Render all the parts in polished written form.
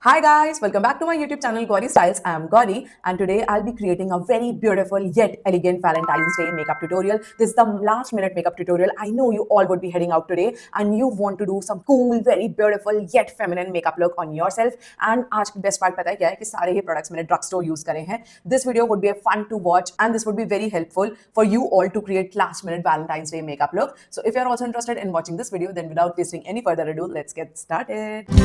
Hi guys, welcome back to my YouTube channel Gauri Styles. I am Gauri and today I'll be creating a very beautiful yet elegant Valentine's Day makeup tutorial. This is the last minute makeup tutorial. I know you all would be heading out today and you want to do some cool, very beautiful yet feminine makeup look on yourself. And आज की best part पता है क्या है कि सारे ही products मैंने drug store use करे हैं. This video would be fun to watch and this would be very helpful for you all to create last minute Valentine's Day makeup look. So if you're also interested in watching this video, then without wasting any further ado, let's get started.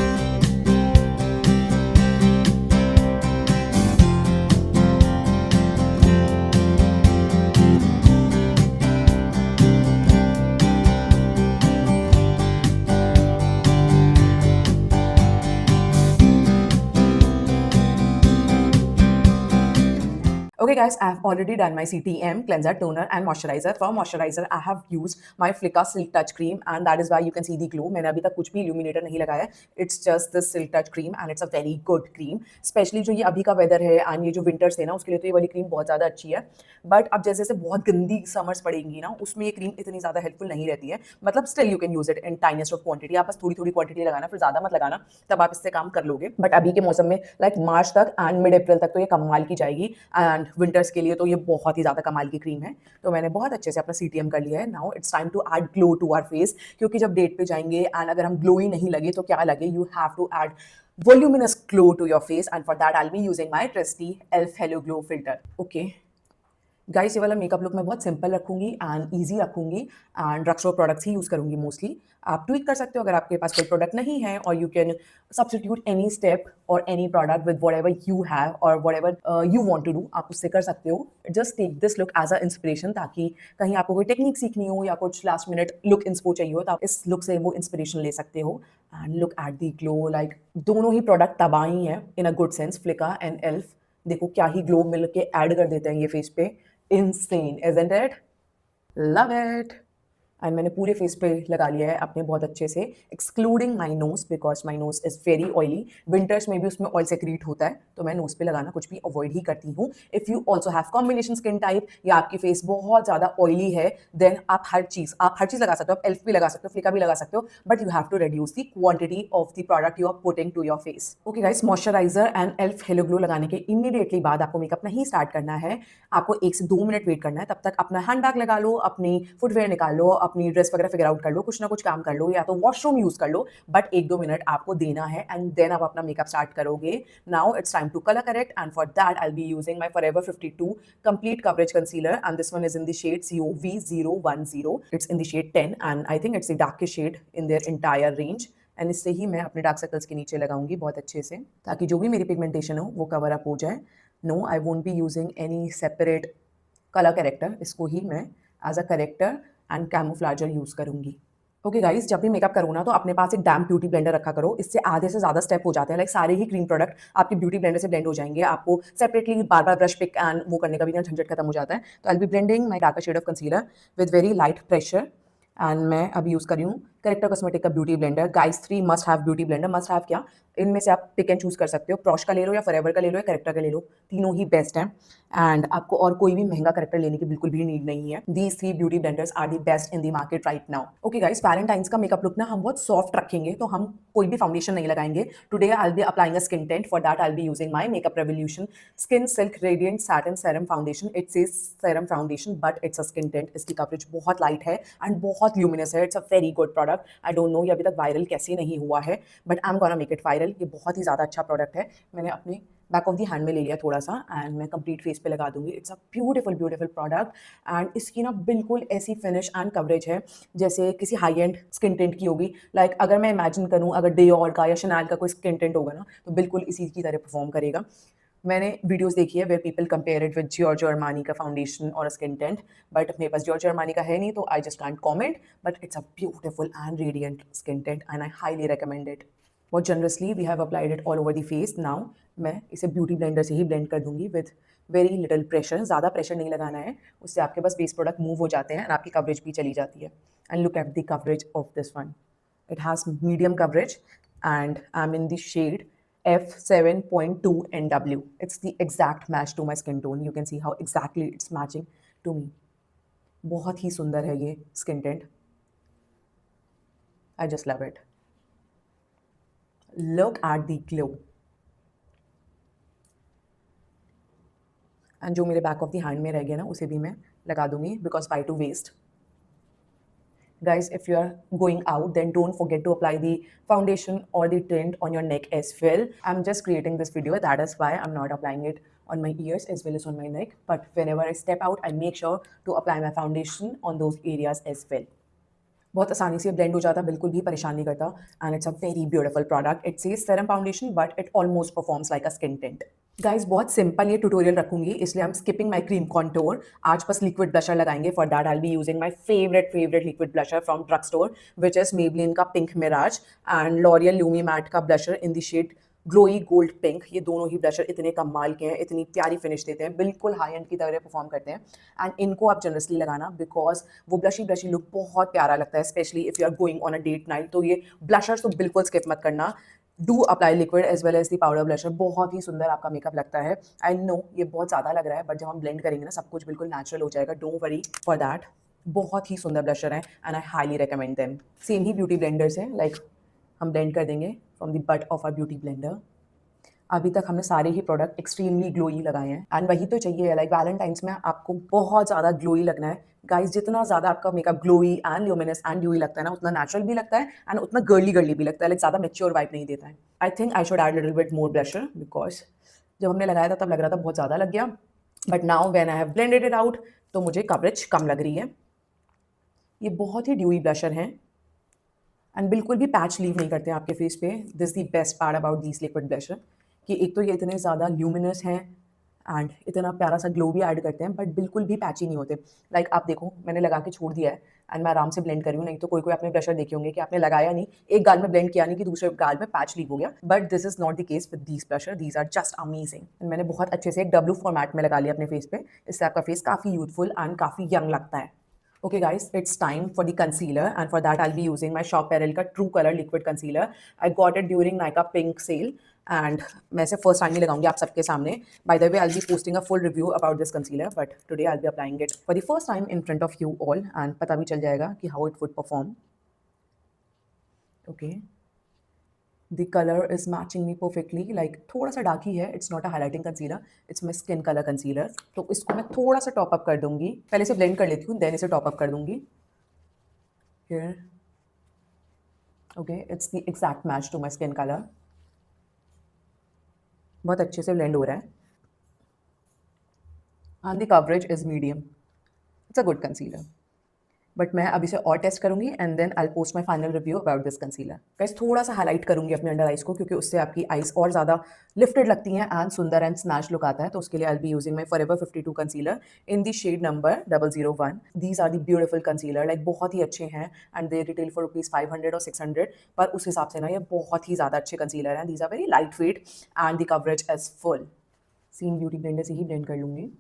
Okay guys, I have already done my CTM, cleanser, toner and moisturizer. For moisturizer, I have used my Flicka Silk Touch Cream and that is why you can see the glow. मैंने अभी तक कुछ भी illuminator नहीं लगाया है. It's just this Silk Touch Cream and it's a very good cream. Especially जो ये अभी का weather है and ये जो winters है ना, उसके लिए तो ये वाली cream बहुत ज़्यादा अच्छी है. But अब जैसे जैसे बहुत गंदी summers पड़ेंगी ना, उसमें ये cream इतनी ज़्यादा helpful नहीं रहती है. मतलब still you can use it in tiniest of quantity. आप बस थोड़ी थोड़ी quantity लगाना, फिर ज़्यादा मत लगाना, तब आप इससे काम कर लोगे. But अभी के मौसम में like March तक and mid April तक तो ये कमाल की जाएगी and विंटर्स के लिए तो ये बहुत ही ज़्यादा कमाल की क्रीम है. तो मैंने बहुत अच्छे से अपना CTM कर लिया है. Now it's time to add glow to our face, क्योंकि जब डेट पे जाएंगे एंड अगर हम ग्लो ही नहीं लगे तो क्या लगे. You have to add voluminous glow to your face and for that I'll be using my trusty elf hello glow filter. Okay guys, ये वाला मेकअप लुक मैं बहुत सिंपल रखूंगी एंड ईजी रखूंगी and drug store products he use करूंगी mostly. आप tweet कर सकते हो अगर आपके पास कोई प्रोडक्ट नहीं है, और you can substitute any step or any product with whatever you have or whatever you want to do. आप उससे कर सकते हो. Just take this look as a inspiration, ताकि कहीं आपको कोई टेक्निक सीखनी हो या कुछ लास्ट मिनट लुक इंस्पो चाहिए हो तो आप इस लुक से वो इंस्पिरेशन ले सकते हो. And look at the glow. Like दोनों ही प्रोडक्ट तबाही हैं इन अ गुड सेंस, फ्लिका एंड एल्फ. देखो क्या ही ग्लो मिल के ऐड कर देते हैं ये फेस पे. Insane, isn't it? Love it. And मैंने पूरे फेस पे लगा लिया है अपने बहुत अच्छे से, excluding my nose because my nose is very oily. Winters में भी उसमें ऑयल सेक्रीट होता है, तो मैं नोज पे लगाना कुछ भी अवॉइड ही करती हूँ. If you also have combination skin type या आपकी फेस बहुत ज़्यादा ऑयली है, देन आप हर चीज़ लगा सकते हो. आप एल्फ भी लगा सकते हो, फ्लिका भी लगा सकते हो, but you have to reduce the quantity of the product you are putting to your face. Okay guys, moisturiser and elf Halo Glow लगाने के इमीडिएटली बाद आपको मेकअप नहीं स्टार्ट करना है. आपको 1 से 2 मिनट वेट करना है. तब तक अपना हैंड बैग लगा लो, अपनी फुटवेयर निकाल लो, अपनी ड्रेस वगैरह फिगर आउट कर लो, कुछ ना कुछ काम कर लो, या तो वॉशरूम यूज कर लो, बट 1-2 मिनट आपको देना है एंड देन आप अपना मेकअप स्टार्ट करोगे. Now it's time to colour correct and for that I will be using my forever 52 complete coverage concealer and this one is in the shade COV010. It's in the shade 10 and I think it's the darkest shade in their entire range. And इससे ही मैं अपने dark circles के नीचे लगाऊंगी बहुत अच्छे से, ताकि जो भी मेरी पिगमेंटेशन हो वो कवर अप हो जाए. No, I won't be using any separate colour corrector. इसको ही मैं as a corrector and camouflager use करूंगी. ओके गाइस, जब भी मेकअप करो ना तो अपने पास एक डैम ब्यूटी ब्लेंडर रखा करो. इससे आधे से ज़्यादा स्टेप हो जाते हैं. लाइक सारे ही क्रीम प्रोडक्ट आपके ब्यूटी ब्लेंडर से ब्लेंड हो जाएंगे. आपको सेपरेटली बार बार ब्रश पिक एंड वो करने का भी ना झंझट खत्म हो जाता है. तो I be blending my darker shade of concealer with very light pressure. And मैं अभी यूज़ कर रही हूँ करेक्टर कॉस्मेटिक का beauty blender. Guys, 3 must have beauty blender. Must have क्या, इनमें से आप पिक एंड चूज़ कर सकते हो. प्रॉश का ले लो या फॉरएवर का ले लो या करेक्टर का ले लो, तीनों ही बेस्ट हैं. एंड आपको और कोई भी महंगा करेक्टर लेने की बिल्कुल भी नीड नहीं है. These 3 beauty blenders are the best in the market right now. Okay guys, Valentine's का मेकअप लुक ना हम बहुत सॉफ्ट रखेंगे, तो हम कोई भी फाउंडेशन नहीं लगाएंगे. Today I will be applying a skin tent. For that I will be using my makeup revolution skin silk radiant satin serum foundation. It says serum foundation but it's a skin tent. इसकी coverage बहुत light है and बहुत luminous है. It's a very good product. I don't know ये अभी तक viral कैसे नहीं हुआ है, but I am gonna make it viral. ये बहुत ही ज़्यादा अच्छा प्रोडक्ट है. मैंने अपने बैक ऑफ दी हैंड में ले लिया थोड़ा सा एंड मैं कंप्लीट फेस पे लगा दूंगी. It's a beautiful beautiful product and इसकी ना बिल्कुल ऐसी फिनिश एंड कवरेज है जैसे किसी हाई एंड स्किन टेंट की होगी. लाइक अगर मैं इमेजिन करूँ अगर डियोर का या शनैल का कोई स्किन टेंट होगा ना, तो बिल्कुल इसी की तरह परफॉर्म करेगा. मैंने वीडियोस देखी है where people compare it with Giorgio Armani का फाउंडेशन और स्किन टेंट, बट मेरे पास जियोर्जियो अरमानी का है नहीं, तो I just can't comment. But it's a beautiful and radiant skin tint and I highly recommend it. बहुत generously we have applied it all over the face. Now मैं इसे beauty blender से ही blend कर दूंगी विद वेरी लिटिल प्रेशर. ज़्यादा pressure नहीं लगाना है, उससे आपके पास बेस प्रोडक्ट मूव हो जाते हैं और आपकी कवरेज भी चली जाती है. And look at the coverage of this one. It has medium coverage and I'm in the shade F7.2 NW. It's the exact match to my skin tone. You can see how exactly it's matching to me. बहुत ही सुंदर है ये skin tint. I just love it. Look at the glow. And जो मेरे back of the hand में रह गया ना उसे भी मैं लगा दूंगी because why to waste. Guys, if you are going out, then don't forget to apply the foundation or the tint on your neck as well. I'm just creating this video, that is why I'm not applying it on my ears as well as on my neck. But whenever I step out, I make sure to apply my foundation on those areas as well. बहुत आसानी से blend हो जाता, बिल्कुल भी परेशान नहीं करता. And it's a very beautiful product. It says serum foundation but it almost performs like a skin tint. Guys, बहुत सिंपल ये ट्यूटोरियल रखूंगी, इसलिए हम स्किपिंग माय क्रीम कॉन्टोर. आज बस लिक्विड ब्लशर लगाएंगे. For that I will be using my favourite liquid blusher from drug store, which is Maybelline का pink mirage and L'Oreal lumi matte का blusher in the shade glowy gold pink. ये दोनों ही blusher इतने कमाल के हैं, इतनी प्यारी फिनिश देते हैं, बिल्कुल हाई एंड की तरह परफॉर्म करते हैं. एंड इनको आप जनरसली लगाना बिकॉज वो ब्लशी लुक बहुत प्यारा लगता है, specially if you are going on a date night. तो ये ब्लशर्स तो बिल्कुल स्किप मत करना. Do apply liquid as well as the powder blusher. बहुत ही सुंदर आपका मेकअप लगता है. आई नो ये बहुत ज़्यादा लग रहा है, बट जब हम ब्लेंड करेंगे ना सब कुछ बिल्कुल नेचुरल हो जाएगा. Don't worry for that. बहुत ही सुंदर ब्लशर है and I highly recommend them. Same ही ब्यूटी ब्लेंडर्स हैं, लाइक हम ब्लेंड कर देंगे from the butt of our beauty blender. अभी तक हमने सारे ही प्रोडक्ट एक्सट्रीमली ग्लोई लगाए हैं एंड वही तो चाहिए. लाइक वैलेंटाइंस में आपको बहुत ज़्यादा ग्लोई लगना है. गाइस, जितना ज़्यादा आपका makeup glowy and luminous and dewy लगता है ना, उतना नेचुरल भी लगता है एंड उतना गर्ली भी लगता है. लाइक ज़्यादा मैच्योर वाइब नहीं देता है. आई think I should add little bit more blusher because जब हमने लगाया था तब लग रहा था बहुत ज़्यादा लग गया, but now when I have blended it out तो मुझे कवरेज कम लग रही है. ये बहुत ही ड्यूई ब्लशर हैं एंड बिल्कुल भी पैच लीव नहीं करते आपके फेस पे. This the best part about these liquid blusher कि एक तो ये इतने ज़्यादा ल्यूमिनस हैं एंड इतना प्यारा सा ग्लो भी ऐड करते हैं, बट बिल्कुल भी पैची नहीं होते. लाइक आप देखो, मैंने लगा के छोड़ दिया है एंड मैं आराम से ब्लेंड करी हूँ. नहीं तो कोई आपने ब्लशर देखे होंगे कि आपने लगाया नहीं, एक गाल में ब्लेंड किया नहीं कि दूसरे गाल में पैच लीव हो गया. But this is not the case with these blusher. These are just amazing. मैंने बहुत अच्छे से एक डब्ल्यू फॉर्मेट में लगा लिया अपने फेस पे. इससे आपका फेस काफ़ी यूथफुल एंड काफ़ी यंग लगता है. Okay guys, it's time for the concealer and for that I'll be using my Shop Peril का True Color Liquid Concealer. I got it during Nykaa Pink sale and मैं इसे first time ही लगाऊंगी आप सबके सामने. By the way, I'll be posting a full review about this concealer, but today I'll be applying it for the first time in front of you all and पता भी चल जाएगा कि how it would perform. Okay. The color is matching me perfectly. Like थोड़ा सा dark ही है. It's not a highlighting concealer. It's my skin color concealer. तो इसको मैं थोड़ा सा टॉप अप कर दूंगी. पहले इसे ब्लेंड कर लेती हूँ, देन इसे टॉप अप कर दूंगी. Here. Okay, it's the exact match to my skin color. बहुत अच्छे से ब्लेंड हो रहा है. And the coverage is medium. It's a good concealer. But मैं अभी से और टेस्ट करूंगी and then I post my final review about this concealer. Guys, थोड़ा सा हाईलाइट करूंगी अपने अंडर आइज को क्योंकि उससे आपकी आइज और ज़्यादा लिफ्टेड लगती हैं एंड सुंदर एंड स्नैच लुक आता है. तो उसके लिए I be using my forever 52 concealer in the shade number 001. These are the beautiful concealer. Like बहुत ही अच्छे हैं एंड दे रिटेल फॉर ₹500 और 600, पर उस हिसाब से ना ये बहुत ही ज़्यादा अच्छे कंसीलर हैं. These are very light weight and the coverage is full. Same beauty blender से ही ब्लेंड कर लूँगी.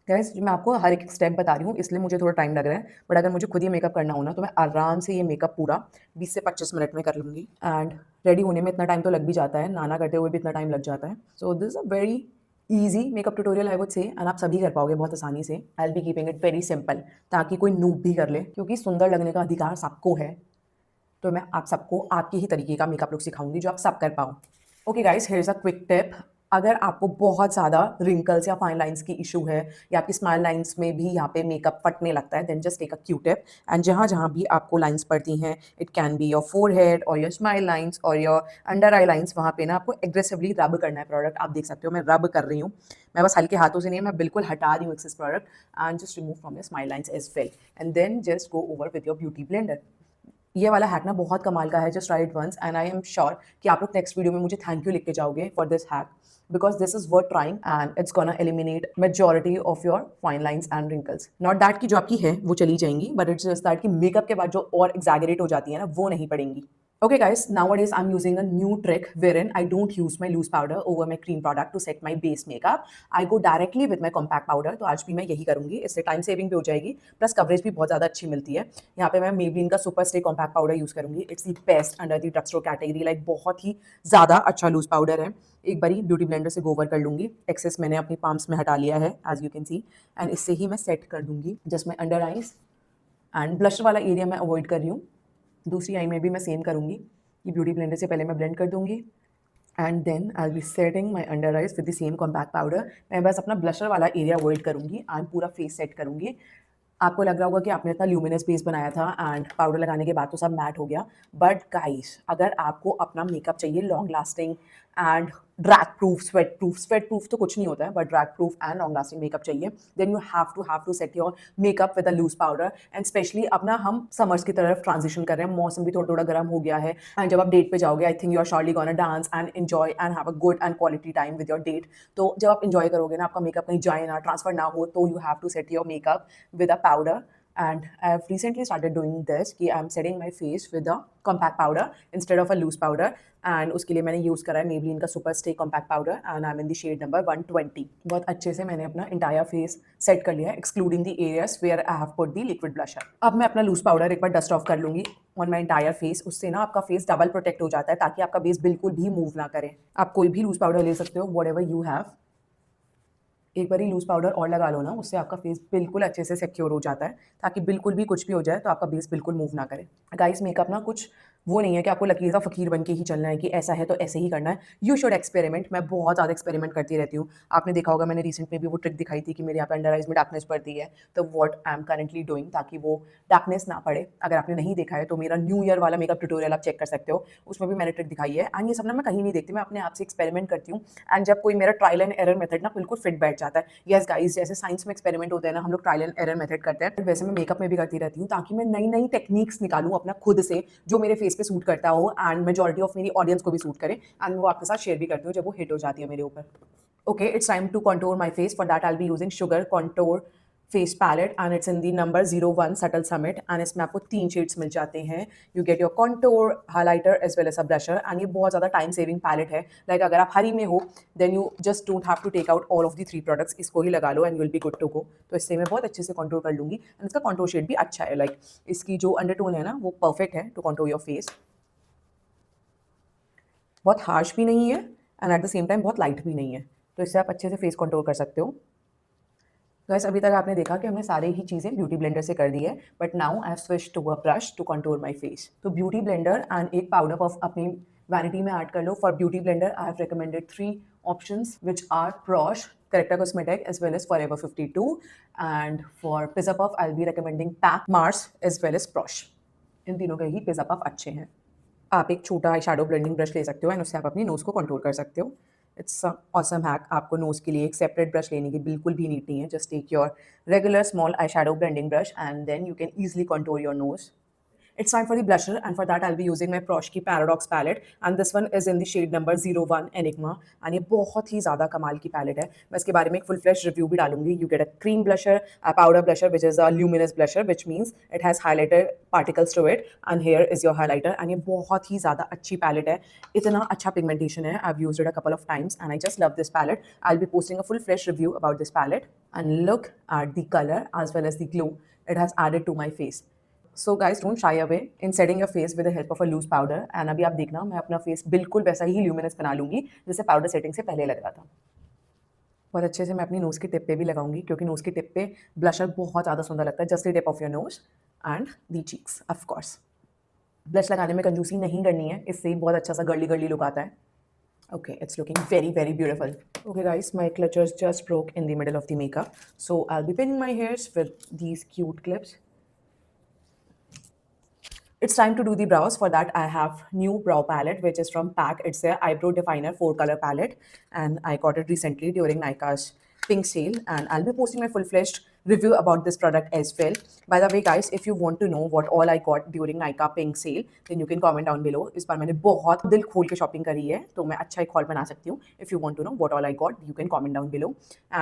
गाइस, मैं आपको हर एक स्टेप बता रही हूँ इसलिए मुझे थोड़ा टाइम लग रहा है, बट अगर मुझे खुद ही मेकअप करना हो ना तो मैं आराम से ये मेकअप पूरा 20 से 25 मिनट में कर लूँगी. एंड रेडी होने में इतना टाइम तो लग भी जाता है, नाना करते हुए भी इतना टाइम लग जाता है. So this is a very easy makeup tutorial I would say and आप सभी कर पाओगे बहुत आसानी से. आई will B keeping it very simple ताकि कोई नूब भी कर ले, क्योंकि सुंदर लगने का अधिकार सबको है. तो मैं आप सबको आपके ही तरीके का मेकअप लुक सिखाऊंगी जो आप सब कर पाओ. Okay guys, here is a quick tip. अगर आपको बहुत ज़्यादा रिंकल्स या फाइन लाइंस की इशू है या आपकी स्माइल लाइंस में भी यहाँ पे मेकअप फटने लगता है, then just take a Q tip and जहाँ जहाँ भी आपको लाइंस पड़ती हैं, it can be your forehead और योर स्माइल लाइंस और योर अंडर आई लाइंस, वहाँ पे ना आपको एग्रेसिवली रब करना है प्रोडक्ट. आप देख सकते हो मैं रब कर रही हूँ. मैं बस हल्के हाथों से नहीं, मैं बिल्कुल हटा रही हूँ excess product and just remove from your smile lines as well and then just go over with your beauty blender. ये वाला हैक ना बहुत कमाल का है. Just try it once and I am sure कि आप लोग नेक्स्ट वीडियो में मुझे थैंक यू लिख के जाओगे for this hack because this is worth trying and it's gonna eliminate majority of your fine lines and wrinkles. Not that कि जो आपकी है वो चली जाएंगी, but it's just that कि मेकअप के बाद जो और exaggerate हो जाती है ना वो नहीं पड़ेंगी. Okay guys, nowadays I'm using a new trick wherein I don't use my loose powder over my cream product to set my base makeup. I go directly with my compact powder. तो आज भी मैं यही करूँगी. इससे time saving भी हो जाएगी, प्लस कवरेज भी बहुत ज़्यादा अच्छी मिलती है. यहाँ पे मैं Maybelline का super stay compact powder use करूँगी. It's the best under the drug store category. Like बहुत ही ज़्यादा अच्छा लूज पाउडर है. एक बारी ब्यूटी ब्लेंडर से गोवर कर लूँगी. एक्सेस मैंने अपनी पाम्स में हटा लिया है as you can see and इससे ही मैं सेट कर दूँगी जस्ट मैं अंडर आइज एंड ब्लश वाला एरिया मैं अवॉइड कर रही हूँ. दूसरी आई में भी मैं सेम करूँगी. ये ब्यूटी ब्लेंडर से पहले मैं ब्लेंड कर दूँगी and then I be setting my under eyes with the same compact powder. मैं बस अपना ब्लशर वाला एरिया अवॉइड करूँगी एंड पूरा फेस सेट करूँगी। आपको लग रहा होगा कि आपने इतना ल्यूमिनस बेस बनाया था एंड पाउडर लगाने के बाद तो सब मैट हो गया, बट गाइस अगर आपको अपना मेकअप चाहिए long lasting and drag proof तो कुछ नहीं होता है, but drag proof and long lasting makeup चाहिए, then you have to set your makeup with a loose powder. And specially अपना हम समर्स की तरफ ट्रांजिशन कर रहे हैं, मौसम भी थोड़ा थोड़ा गर्म हो गया है एंड जब आप डेट पे जाओगे I think you are surely gonna dance and enjoy and have a good and quality time with your date. तो जब आप एंजॉय करोगे ना, आपका मेकअप कहीं जाए ना, ट्रांसफर ना हो, तो you have to set your makeup with a powder. And I've recently started doing this कि I'm setting my face with a compact powder instead of a loose powder. And उसके लिए मैंने यूज़ करा है Maybelline का Super Stay Compact Powder and I'm in the shade number 120. बहुत अच्छे से मैंने अपना entire face set कर लिया है excluding the areas where I have put the liquid blusher. अब मैं अपना loose powder एक बार dust off कर लूँगी on my entire face। उससे ना आपका face double protect हो जाता है ताकि आपका base बिल्कुल भी move ना करे। आप कोई भी loose powder ले सकते हो whatever you have। एक बारी लूज़ पाउडर और लगा लो ना, उससे आपका फेस बिल्कुल अच्छे से सिक्योर हो जाता है ताकि बिल्कुल भी कुछ भी हो जाए तो आपका बेस बिल्कुल मूव ना करे। गाइस मेकअप ना कुछ वो नहीं है कि आपको लकीर का फ़कीर बन के ही चलना है कि ऐसा है तो ऐसे ही करना है। You should experiment. मैं बहुत ज़्यादा एक्सपेरिमेंट करती रहती हूँ। आपने देखा होगा मैंने रिसेंट में भी वो ट्रिक दिखाई थी कि मेरे यहाँ पे अंडर आइज़ में डार्कनेस पड़ती है, तो what I am currently doing ताकि वो डार्कनेस ना पड़े। अगर आपने नहीं देखा है तो मेरा न्यू ईयर वाला मेकअप ट्यूटोरियल आप चेक कर सकते हो, उसमें भी मैंने ट्रिक दिखाई है। एंड ये सब ना मैं कहीं नहीं देखती, मैं अपने आप से एक्सपेरिमेंट करती हूँ एंड जब कोई मेरा ट्रायल एंड एरर मेथड ना बिल्कुल फिट बैठ जाता है। यस गाइस, जैसे साइंस में एक्सपेरिमेंट होते हैं ना, हम लोग ट्रायल एंड एरर मेथड करते हैं, वैसे मैं मेकअप में भी करती रहती हूँ ताकि मैं नई नई टेक्निक्स निकालूँ अपना खुद से जो मेरे फेस पे सूट करता हो एंड मेजॉरिटी ऑफ मेरी ऑडियंस को भी सूट करे एंड वो आपके साथ शेयर भी करती हूँ जब वो हिट हो जाती है मेरे ऊपर। Okay, it's time to contour my face. For that, I'll be using Sugar Contour Face Palette and it's in the number 01 Subtle Summit and इसमें आपको 3 शेड्स मिल जाते हैं। You get your contour, highlighter as well as a blusher and ये बहुत ज़्यादा time saving palette है। Like अगर आप हरी में हो then you just don't have to take out all of the 3 products, इसको ही लगा लो and you'll be good to go। तो इससे मैं बहुत अच्छे से contour कर लूँगी and इसका contour शेड भी अच्छा है। Like इसकी जो अंडरटोन है ना वो परफेक्ट है to contour your face। बहुत हार्श भी नहीं है and at the same time बहुत लाइट भी नहीं है, तो इससे आप अच्छे से फेस कंट्रोल कर सकते हो। गाइस अभी तक आपने देखा कि हमने सारी ही चीज़ें ब्यूटी ब्लेंडर से कर दी है, but now I have switch to a brush to contour my face. तो ब्यूटी ब्लेंडर एंड एक पाउडर पफ अपनी वैनिटी में ऐड कर लो। For beauty blender I have recommended 3 options which are Prosh, Corrector Cosmetic as well as Forever 52 and for Pizza Puff I'll be recommending Pac, Mars as well as Prosh। इन तीनों के ही pizza puff अच्छे हैं। आप एक छोटा आई shadow blending brush ले सकते हो एंड उससे आप अपनी नोज़ को कंट्रोल कर सकते हो। It's awesome hack. आपको नोज़ के लिए एक सेपरेट ब्रश लेने की बिल्कुल भी नीड नहीं है। Just take your regular small eye shadow blending brush and then you can easily contour your nose. It's time for the blusher and for that I'll be using my Prosh की Paradox palette and this one is in the shade number 01 Enigma and ये बहुत ही ज़्यादा कमाल की palette है। मैं इसके बारे में एक full fledged review भी डालूंगी। You get a cream blusher, a powder blusher which is a luminous blusher which means it has highlighter particles to it and here is your highlighter and ये बहुत ही ज़्यादा अच्छी पैलेट है। इतना अच्छा pigmentation है। I've used it a couple of times and I just love this palette। I'll be posting a full fledged review about this palette and look at the color as well as the glow it has added to my face। So guys don't shy away in setting your face with the help of a loose powder and अभी आप देखना मैं अपना face बिल्कुल वैसा ही luminous बना लूँगी जैसे पाउडर सेटिंग से पहले लग रहा था। बहुत अच्छे से मैं अपनी नोज़ की टिप पे भी लगाऊंगी क्योंकि नोज़ की टिप पे ब्लशर बहुत ज़्यादा सुंदर लगता है। Just the tip of your nose and the cheeks of course. Blush लगाने में कंजूसी नहीं करनी है, इससे ही बहुत अच्छा सा गर्ली गर्ली लुक आता है। Okay, it's looking very, very beautiful. Okay guys, my clutches just broke in the middle of the makeup. So I'll be pinning my hairs with these cute clips. It's time to do the brows. For that, I have new brow palette, which is from Pac. It's their eyebrow definer 4-color palette, and I got it recently during Nykaa's pink sale. And I'll be posting my full-fledged review about this product as well. By the way, guys, if you want to know what all I got during Nykaa pink sale, then you can comment down below. इस बार मैंने बहुत दिल खोल के shopping करी है, तो मैं अच्छा एक हॉल बना सकती हूँ। If you want to know what all I got, you can comment down below.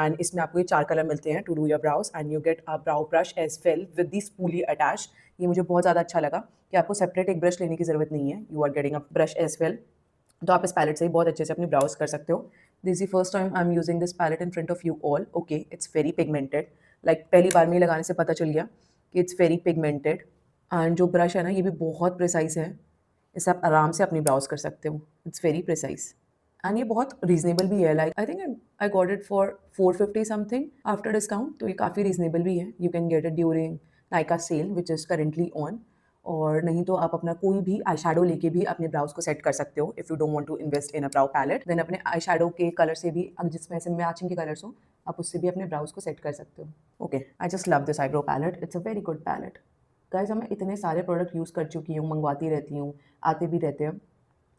And इसमें आपको ये 4 कलर मिलते हैं to do your brows, and you get a brow brush as well with the spoolie attached. ये मुझे बहुत ज़्यादा अच्छा लगा कि आपको सेपरेट एक ब्रश लेने की ज़रूरत नहीं है। You are getting a brush as well. तो आप इस पैलेट से ही बहुत अच्छे से अपनी ब्राउज कर सकते हो। This is first time I am using this palette in front of you all. Okay, it's very pigmented. Like पहली बार में ही लगाने से पता चल गया कि इट्स वेरी पिगमेंटेड एंड जो ब्रश है ना ये भी बहुत प्रिसाइज है। इससे आप आराम से अपनी ब्राउज कर सकते हो। इट्स वेरी प्रिसाइज एंड ये बहुत रीजनेबल भी है। Like I think I got it for 450 something after discount, तो ये काफ़ी रीजनेबल भी है। You can get it during Nykaa sale which is currently on। और नहीं तो आप अपना कोई भी आई शेडो लेके भी अपने ब्राउज को सेट कर सकते हो। If you don't want to invest in a brow palette, then अपने आई शेडो के कलर से भी, अब जिसमें ऐसे मैचिंग के कलर्स हो, आप उससे भी अपने ब्राउज को सेट कर सकते हो। Okay, I just love this eyebrow palette, it's a very good palette. Guys, मैं इतने सारे प्रोडक्ट यूज़ कर चुकी हूँ, मंगवाती रहती हूँ, आते भी रहते हैं,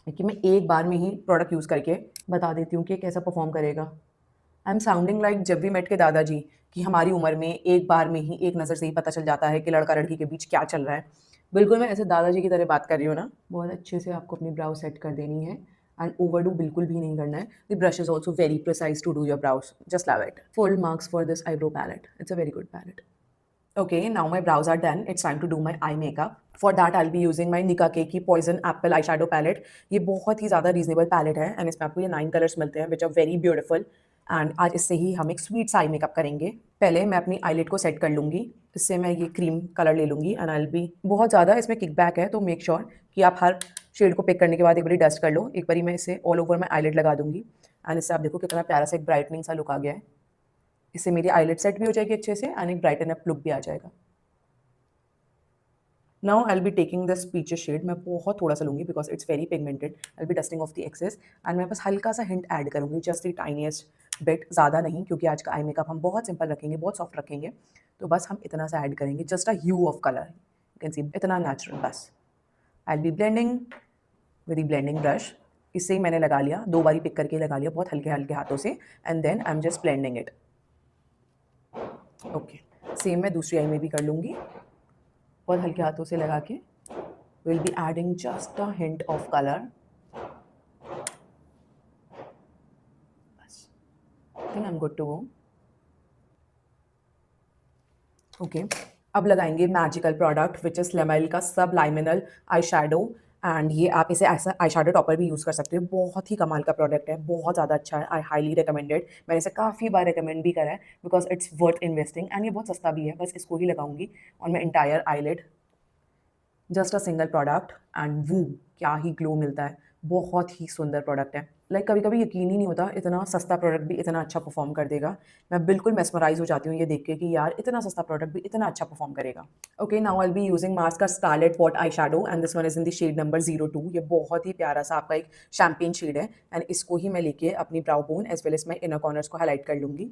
कि मैं एक बार में ही प्रोडक्ट यूज़ करके बता देती हूँ कि कैसा परफॉर्म करेगा। आई एम साउंडिंग लाइक जब वी मेट के दादाजी, कि हमारी उम्र में एक बार में ही एक नज़र से ही पता चल जाता है कि लड़का लड़की के बीच क्या चल रहा है। बिल्कुल मैं ऐसे दादाजी की तरह बात कर रही हूँ ना। बहुत अच्छे से आपको अपनी ब्राउ सेट कर देनी है एंड ओवरडू बिल्कुल भी नहीं करना है। The brush is also very precise to do your brows, just love it. Full marks for this eyebrow palette, it's a very good palette. Okay, now my brows are done. It's time to do my eye makeup. For that, I'll be using my Nika K की Poison Apple eyeshadow palette. ये बहुत ही ज़्यादा reasonable palette है and इसमें आपको ये 9 colours मिलते हैं which are very beautiful. And आज इससे ही हम एक स्वीट सा आई मेकअप करेंगे। पहले मैं अपनी आईलिड को सेट कर लूँगी। इससे मैं ये क्रीम कलर ले लूँगी एंड आई बी, बहुत ज़्यादा इसमें किकबैक है तो मेक श्योर कि आप हर शेड को पिक करने के बाद एक बारी डस्ट कर लो। एक बारी मैं इसे ऑल ओवर मैं आईलिड लगा दूँगी एंड इससे आप देखो कितना प्यारा सा एक ब्राइटनिंग सा लुक आ गया है। इससे मेरी आईलिड सेट भी हो जाएगी अच्छे से एंड एक ब्राइटन अप लुक भी आ जाएगा। Now I be taking this peaches shade, मैं बहुत थोड़ा सा लूँगी because it's very pigmented. I be dusting off the excess and मैं बस हल्का सा हिंट ऐड करूँगी, जस्ट द टाइनीएस्ट बिट, ज़्यादा नहीं, क्योंकि आज का आई मेकअप हम बहुत सिंपल रखेंगे, बहुत सॉफ्ट रखेंगे। तो बस हम इतना सा ऐड करेंगे, just a hue of colour, you can see, इतना नेचुरल बस। I be blending with the blending brush. इससे ही मैंने लगा लिया, 2 बारी पिक करके लगा लिया बहुत हल्के हल्के हाथों से and then I am just blending it. Okay, same मैं दूसरी आई में भी कर लूँगी, बहुत हल्के हाथों से लगा के। Will be adding just a hint of colour, बस, I think I am good to go. Okay, अब लगाएंगे magical product which is Lamel का सब लाइमिनल आई शेडो एंड ये आप इसे ऐसा आई शेडो टॉपर भी यूज़ कर सकते हो। बहुत ही कमाल का प्रोडक्ट है, बहुत ज़्यादा अच्छा है। आई हाईली रिकमेंडेड, मैंने इसे काफ़ी बार रिकमेंड भी करा है because it's worth investing and ये बहुत सस्ता भी है। बस इसको ही लगाऊंगी और मैं entire eyelid, just a single product and वो क्या ही ग्लो मिलता है। बहुत ही सुंदर प्रोडक्ट है। लाइक कभी कभी यकीन ही नहीं होता इतना सस्ता प्रोडक्ट भी इतना अच्छा परफॉर्म कर देगा। मैं बिल्कुल मेस्मराइज हो जाती हूँ ये देख के कि यार इतना सस्ता प्रोडक्ट भी इतना अच्छा परफॉर्म करेगा। Okay, now I be using Mars का scarlet pot eye shadow and this one is in the shade number 02। ये बहुत ही प्यारा सा आपका एक शैम्पेन शेड है एंड इसको ही मैं लेके अपनी brow bone as well as मैं इनर कॉर्नर्स को हाईलाइट कर लूँगी।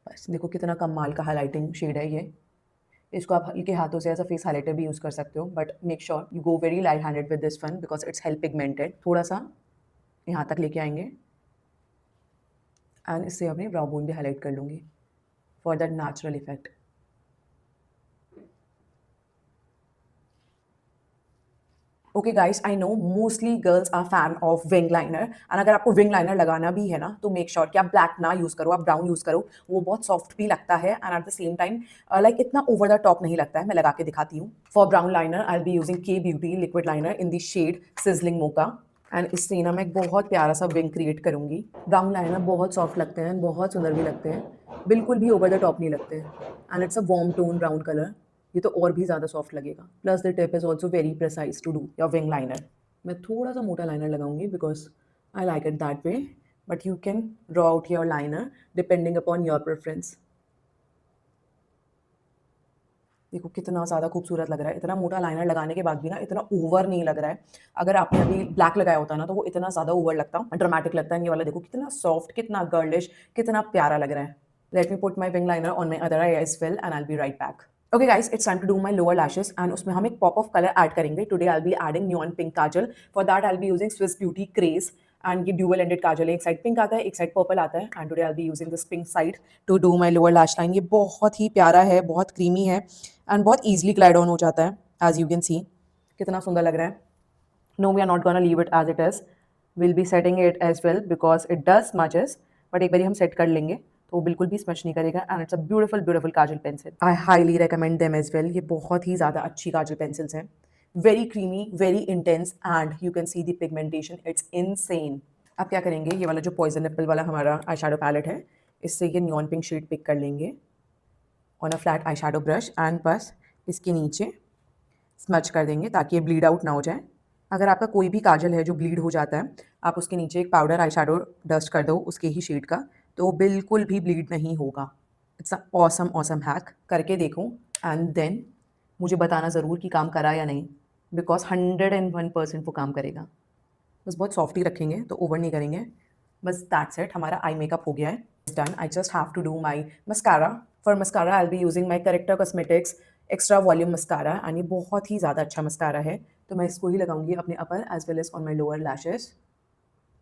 बस देखो कितना कमाल का हाईलाइटिंग शेड है ये। इसको आप हल्के हाथों से एज अ फेस हाइलाइटर भी यूज़ कर सकते हो, but make sure you go very light handed with this one because it's help pigmented. थोड़ा सा यहाँ तक लेके आएंगे एंड इससे अपनी ब्राउ बोन भी हाईलाइट कर लूँगी for that natural effect. Okay guys, I know mostly girls are fan of wing liner and अगर आपको विंग लाइनर लगाना भी है ना तो मेक श्योर कि आप ब्लैक ना यूज़ करो, आप ब्राउन यूज़ करो। वो बहुत सॉफ्ट भी लगता है and at the same time like इतना ओवर द टॉप नहीं लगता है। मैं लगा के दिखाती हूँ। For brown liner I be using K beauty liquid liner in the shade sizzling mocha and इससे ना मैं एक बहुत प्यारा सा विंग क्रिएट करूँगी। ब्राउन लाइनर बहुत सॉफ्ट लगते हैं, बहुत सुंदर भी लगते हैं, बिल्कुल भी ओवर द टॉप नहीं लगते and it's a warm tone brown colour. ये तो और भी ज़्यादा सॉफ्ट लगेगा। Plus the tip is also very precise to do your wing liner. मैं थोड़ा सा मोटा लाइनर लगाऊंगी because I like it that way, but you can draw out your liner depending upon your preference. देखो कितना ज़्यादा खूबसूरत लग रहा है। इतना मोटा लाइनर लगाने के बाद भी ना इतना ओवर नहीं लग रहा है। अगर आपने अभी ब्लैक लगाया होता ना तो वो इतना ज़्यादा ओवर लगता, ड्रामेटिक लगता है। ये वाला देखो कितना सॉफ्ट, कितना गर्लिश, कितना प्यारा लग रहा है। Let me put my wing liner on my other eye as well and I be right back. Okay guys, it's time to do my lower lashes and उसमें हम एक पॉप ऑफ कलर ऐड करेंगे। Today I be adding neon pink kajal. For that I be using Swiss Beauty craze and ये dual ended kajal है। एक side pink आता है, एक साइड पर्पल आता है and today I be using this pink side to do my lower lash line. ये बहुत ही प्यारा है, बहुत क्रीमी है एंड बहुत ईजिली ग्लाइड ऑन हो जाता है। एज यू कैन सी कितना सुंदर लग रहा है। No, we are not gonna leave it as it is, will be setting it as well because it does smudges, but एक बार हम सेट कर लेंगे तो वो बिल्कुल भी स्मच नहीं करेगा and it's a beautiful beautiful kajal pencil. I highly recommend them as well. ये बहुत ही ज़्यादा अच्छी काजल पेंसिल्स हैं, very creamy, very intense and you can see the pigmentation, it's insane. अब क्या करेंगे, ये वाला जो पॉइजन एप्पल वाला हमारा आई शेडो पैलेट है, इससे ये न्यून पिंक शेड पिक कर लेंगे on a flat eye shadow brush and बस इसके नीचे स्मच कर देंगे ताकि ये ब्लीड आउट ना हो जाए। अगर आपका कोई भी काजल है जो ब्लीड हो जाता है, आप उसके नीचे एक पाउडर आई शेडो डस्ट कर दो उसके ही शेड का, तो बिल्कुल भी ब्लीड नहीं होगा। It's a awesome awesome hack, करके देखो एंड देन मुझे बताना ज़रूर कि काम करा या नहीं, बिकॉज़ 101% वो काम करेगा। बस बहुत सॉफ्ट ही रखेंगे, तो ओवर नहीं करेंगे। बस दैट्स इट, हमारा आई मेकअप हो गया है। Done, I just have to do my mascara. For mascara I will be using my character cosmetics extra volume mascara and ये बहुत ही ज़्यादा अच्छा मस्कारा है, तो मैं इसको ही लगाऊंगी अपने upper as well as on my lower lashes.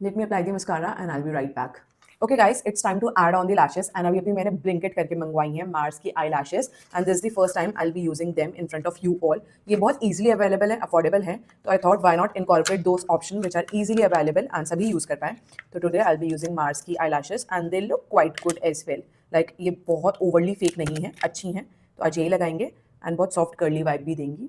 Let me apply the mascara and I'll be right back. Okay guys, it's time to add on the lashes and अभी मैंने Blinkit करके मंगवाई हैं Mars की आई lashes and this is the first time I'll be using them in front of you all. ये बहुत easily available है, affordable है, तो I thought why not incorporate those options which are easily available and सभी use कर पाएं. तो today I'll be using Mars की आई lashes and they look quite good as well. Like ये बहुत overly fake नहीं है, अच्छी हैं, तो आज यही लगाएंगे and बहुत soft curly vibe भी देंगी.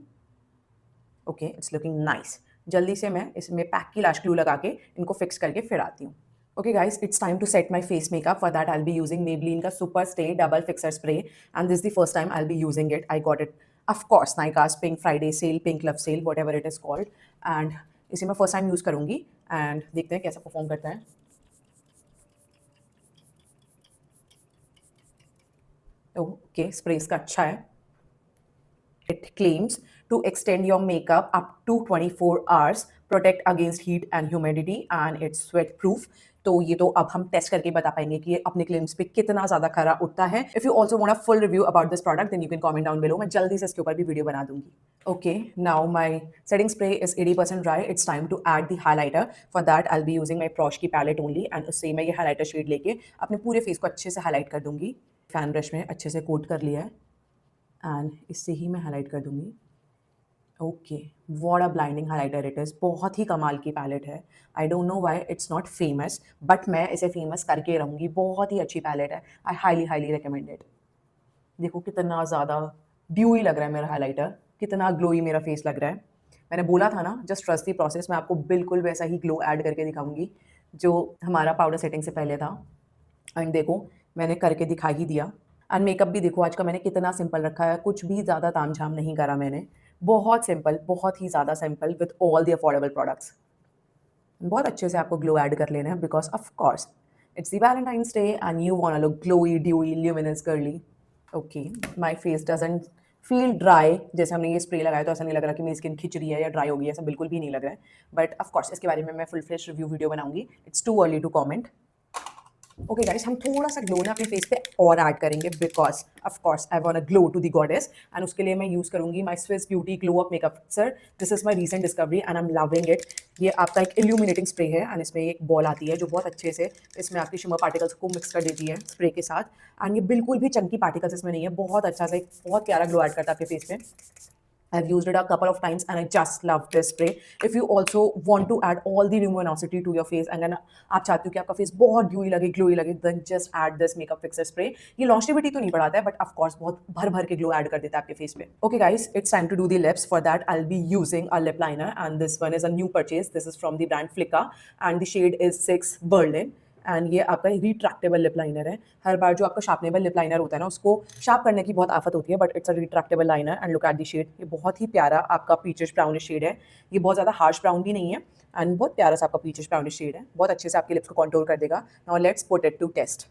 Okay, it's looking nice. जल्दी से मैं इसमें पैक की लैश ग्लू लगा के इनको फिक्स करके फिर आती हूँ. Okay guys, it's time to set my face makeup. For that I'll be using Maybelline का Super Stay Double Fixer Spray and this is the first time I'll be using it. I got it of course Nykaa's Pink Friday sale, Pink Love sale, whatever it is called. And इसे मैं first time use करूँगी and देखते हैं कैसा perform करता है. Okay, spray इसका अच्छा है. It claims to extend your makeup up to 24 hours, protect against heat and humidity and it's sweat proof. तो ये तो अब हम टेस्ट करके बता पाएंगे कि ये अपने क्लेम्स पे कितना ज़्यादा खरा उठता है. If you also want a full review about this product then you can comment down below. मैं जल्दी से इसके ऊपर भी वीडियो बना दूंगी. Okay, now my setting spray is 80% dry. It's time to add the highlighter. For that I'll be using my Prosh की palette only and उससे मैं ये highlighter shade लेके अपने पूरे फेस को अच्छे से हाईलाइट कर दूंगी. फैन ब्रश में अच्छे से कोट कर लिया है एंड इससे ही मैं हाईलाइट कर दूंगी. Okay, what a blinding highlighter it is. बहुत ही कमाल की पैलेट है. I don't know why it's not famous but मैं इसे फेमस करके रहूँगी. बहुत ही अच्छी पैलेट है. I highly highly recommend it. देखो कितना ज़्यादा ड्यूई लग रहा है मेरा हाइलाइटर, कितना ग्लोई मेरा फेस लग रहा है. मैंने बोला था ना, जस्ट ट्रस्ट द प्रोसेस. मैं आपको बिल्कुल वैसा ही ग्लो ऐड करके दिखाऊंगी जो हमारा पाउडर सेटिंग से पहले था. एंड देखो मैंने करके दिखा ही दिया. एंड मेकअप भी देखो आज का मैंने कितना सिंपल रखा है. कुछ भी ज़्यादा तामझाम नहीं करा मैंने. बहुत सिंपल, बहुत ही ज़्यादा simple with all the affordable products. बहुत अच्छे से आपको ग्लो ऐड कर लेना है because of course it's the Valentine's Day and you want to look glowy dewy luminous girly. Okay, my face doesn't feel dry. जैसे हमने ये स्प्रे लगाया तो ऐसा नहीं लग रहा कि मेरी स्किन खिंच रही है या ड्राई हो गई है. ऐसा बिल्कुल भी नहीं लग रहा है. बट ऑफ कोर्स इसके बारे में मैं फुल फ्लेश रिव्यू वीडियो बनाऊंगी. It's too early to comment. Okay guys, हम थोड़ा सा ग्लो ना अपने फेस पे और ऐड करेंगे because of course I want a glow to the goddess and उसके लिए मैं यूज़ करूंगी my Swiss Beauty glow up makeup fixer. This is my recent discovery and I am loving it. ये आपका एक इल्यूमिनेटिंग स्प्रे है and इसमें एक बॉल आती है जो बहुत अच्छे से इसमें आपकी शिमर पार्टिकल्स को मिक्स कर देती है स्प्रे के साथ. एंड ये बिल्कुल भी चंकी पार्टिकल्स इसमें नहीं है. बहुत अच्छा सा एक बहुत प्यारा ग्लो ऐड करता है आपके फेस पे. I've used it a couple of times and I just love this spray. If you also want to add all the luminosity to your face and then आप चाहते हो कि आपका फेस बहुत dewy लगे, glowy लगे, then just add this makeup fixer spray. ये longevity तो नहीं बढ़ाता है but of course बहुत भर भर के glow add कर देता है आपके face पे. Okay guys, it's time to do the lips. For that I'll be using a lip liner and this one is a new purchase. This is from the brand Flicka and the shade is 6 Berlin. And ये आपका retractable lip liner है. हर बार जो आपका शार्पनेबल lip liner होता है ना उसको sharp करने की बहुत आफत होती है but it's a retractable liner and look at the shade. ये बहुत ही प्यारा आपका पीचिश ब्राउनिश शेड है. ये बहुत ज़्यादा हार्श ब्राउन भी नहीं है एंड बहुत प्यारा सा आपका पीचिश ब्राउनिश शेड है. बहुत अच्छे से आपके लिप्स को कॉन्टूर कर देगा. Now let's put it to test.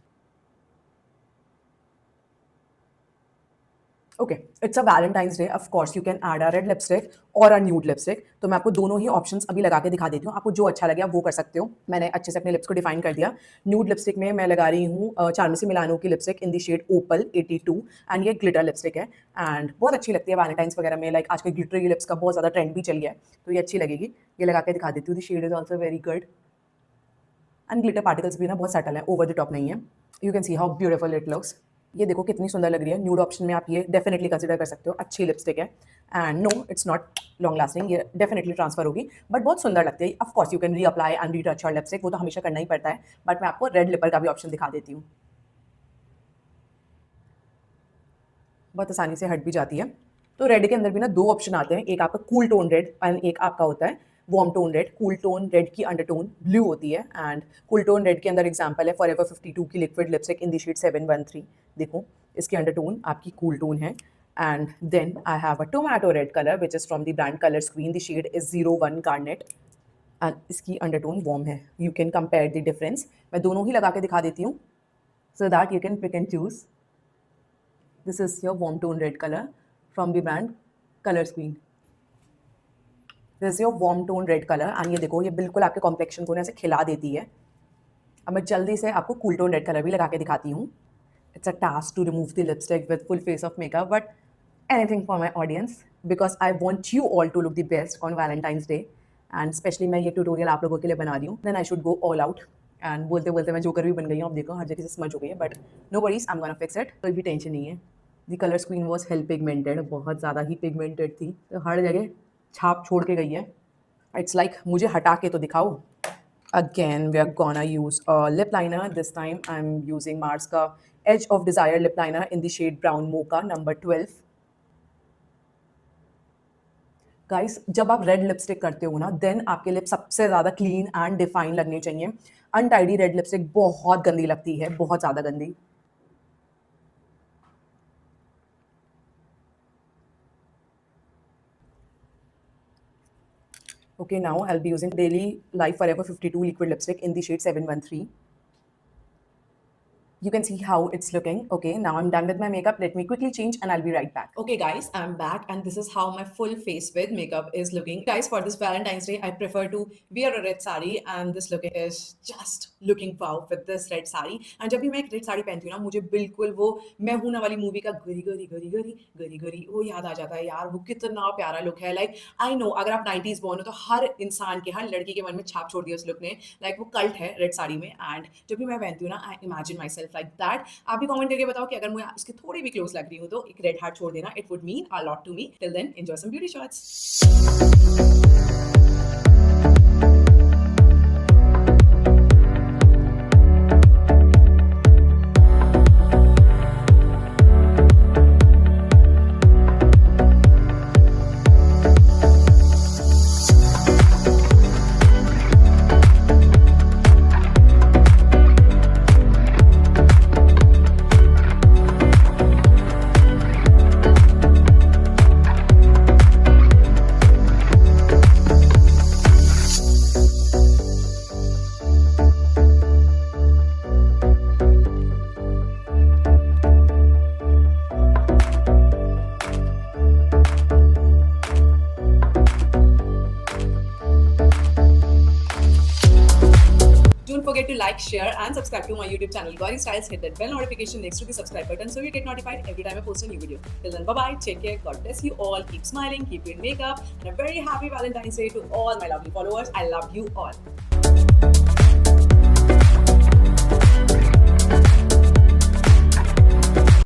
Okay, it's a Valentine's Day. Of course you can add a red lipstick और अ न्यूड लिपस्टिक. तो मैं आपको दोनों ही ऑप्शंस अभी लगा के दिखा देती हूँ. आपको जो अच्छा लगे आप वो कर सकते हो. मैंने अच्छे से अपने लिप्स को डिफाइन कर दिया. न्यूड लिपस्टिक में मैं लगा रही हूँ चार्मेसी मिलानो की lipstick in the shade opal 82 and ये ग्लिटर लिपस्टिक है एंड बहुत अच्छी लगती है वैलेंटाइंस वगैरह में. लाइक आजकल ग्लिटरी लिप्स का बहुत ज़्यादा ट्रेंड भी चल गया है तो ये अच्छी लगेगी. ये लगा के दिखा देती हूँ. The shade is also very good and glitter particles भी ना बहुत सेटल है, ओवर द टॉप नहीं है. You can see how beautiful it looks. ये देखो कितनी सुंदर लग रही है. न्यूड ऑप्शन में आप ये डेफिनेटली कंसिडर कर सकते हो. अच्छी लिपस्टिक है and no it's not long lasting. ये डेफिनेटली ट्रांसफर होगी बट बहुत सुंदर लगती है. Of course you can reapply and retouch your lipstick. वो तो हमेशा करना ही पड़ता है बट मैं आपको रेड लिपर का भी ऑप्शन दिखा देती हूँ. बहुत आसानी से हट भी जाती है. तो रेड के अंदर भी ना दो ऑप्शन आते हैं. एक आपका कूल टोन रेड एंड एक आपका होता है warm tone red. Cool tone red की अंडरटोन ब्लू होती है एंड कूल टोन रेड के अंदर एग्जांपल है फॉरएवर 52 की liquid lipstick in the shade 713. देखो इसकी अंडरटोन आपकी कूल टोन है. And then I have a tomato red colour which is from the brand colour screen. The shade is 01 garnet and इसकी undertone warm है. You can compare the difference. मैं दोनों ही लगा के दिखा देती हूँ so that you can pick and choose. This is your warm tone red color from the brand colour screen, this is your warm tone red colour and ये देखो ये बिल्कुल आपके कॉम्प्लेक्शन को ना ऐसे खिला देती है। अब मैं जल्दी से आपको कूल टोन रेड कलर भी लगा के दिखाती हूँ। It's a task to remove the lipstick with full face of makeup, but anything for my audience because I want you all to look the best on Valentine's Day and especially मैं ये tutorial आप लोगों के लिए बना रही हूँ। Then I should go all out and बोलते बोलते मैं जोकर भी बन गई हूँ। अब देखो हर जगह से स्मज हो गई है, but no worries, I'm gonna fix it। कोई भी टेंशन नहीं है। The color screen was hell pigmented, बहुत ज़्यादा ही pigmented थी, तो हर जगह छाप छोड़ के गई है। It's like मुझे हटा के तो दिखाओ। Again, we are gonna use a lip liner. This time I'm using Mars का Edge of Desire lip liner in the shade Brown Mocha number 12. Guys, जब आप रेड लिपस्टिक करते हो ना, देन आपके लिप सबसे ज़्यादा क्लीन एंड डिफाइन लगने चाहिए। अनटाइडी रेड लिपस्टिक बहुत गंदी लगती है, बहुत ज़्यादा गंदी। Okay, now I'll be using Daily Life Forever 52 liquid lipstick in the shade 713. You can see how it's looking. Okay, now I'm done with my makeup. Let me quickly change and I'll be right back. Okay guys, I'm back and this is how my full face with makeup is looking. Guys, for this Valentine's Day, I prefer to wear a red sari and this look is just looking wow with this red sari. And जब भी मैं एक red sari पहनती हूँ ना, मुझे बिल्कुल वो मैं हूं ना वाली मूवी का गरी गरी गरी गरी गरी गरी वो याद आ जाता है यार। वो कितना प्यारा लुक है। लाइक आई नो अगर आप 90s born हो तो हर इंसान के हर लड़की के मन में छाप छोड़ दिया उस लुक ने। लाइक वो कल्ट है रेड साड़ी में एंड जब भी मैं पहनती हूँ ना I imagine my self like that. आप भी कमेंट करके बताओ कि अगर मैं उसके थोड़ी भी क्लोज लग रही हूँ तो एक रेड हार्ट छोड़ देना, it would mean a lot to me. Till then enjoy some beauty shots. Don't forget to like, share, and subscribe to my YouTube channel, Gauri Styles. Hit that bell notification next to the subscribe button so you get notified every time I post a new video. Till then, bye bye. Take care. God bless you all. Keep smiling. Keep doing makeup. And a very happy Valentine's Day to all my lovely followers. I love you all.